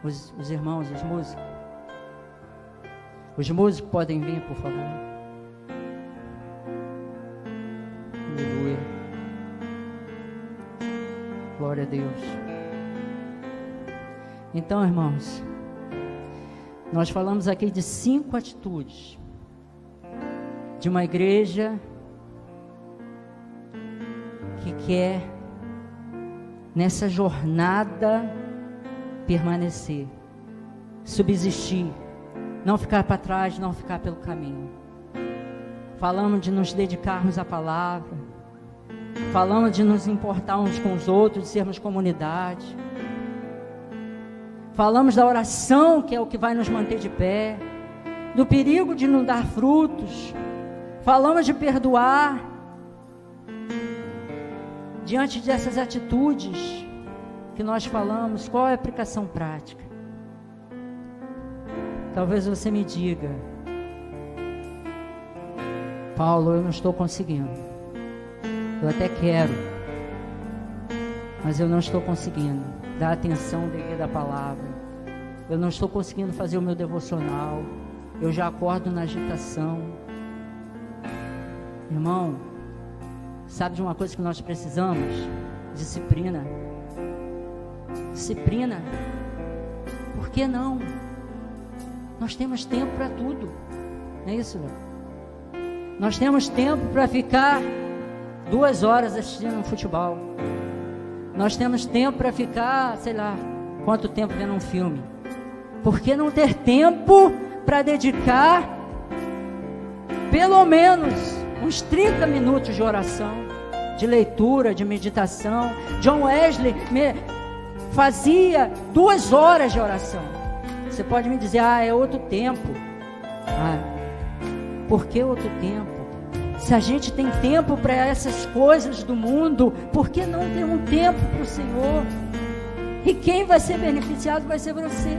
os irmãos, os músicos. Os músicos podem vir, por favor. Aleluia. Glória a Deus. Então, irmãos, nós falamos aqui de 5 atitudes de uma igreja que quer nessa jornada permanecer, subsistir, não ficar para trás, não ficar pelo caminho. Falamos de nos dedicarmos à palavra, falamos de nos importar uns com os outros, de sermos comunidade. Falamos da oração, que é o que vai nos manter de pé, do perigo de não dar frutos. Falamos de perdoar. Diante dessas atitudes que nós falamos, qual é a aplicação prática? Talvez você me diga: Paulo, eu não estou conseguindo. Eu até quero, mas eu não estou conseguindo dar atenção devida à palavra. Eu não estou conseguindo fazer o meu devocional. Eu já acordo na agitação. Irmão, sabe de uma coisa que nós precisamos? Disciplina. Disciplina. Por que não? Nós temos tempo para tudo. Não é isso, não? Nós temos tempo para ficar 2 horas assistindo um futebol. Nós temos tempo para ficar, sei lá, quanto tempo vendo um filme. Por que não ter tempo para dedicar pelo menos uns 30 minutos de oração, de leitura, de meditação? John Wesley fazia 2 horas de oração. Você pode me dizer: é outro tempo. Por que outro tempo? Se a gente tem tempo para essas coisas do mundo, por que não ter um tempo para o Senhor? E quem vai ser beneficiado vai ser você.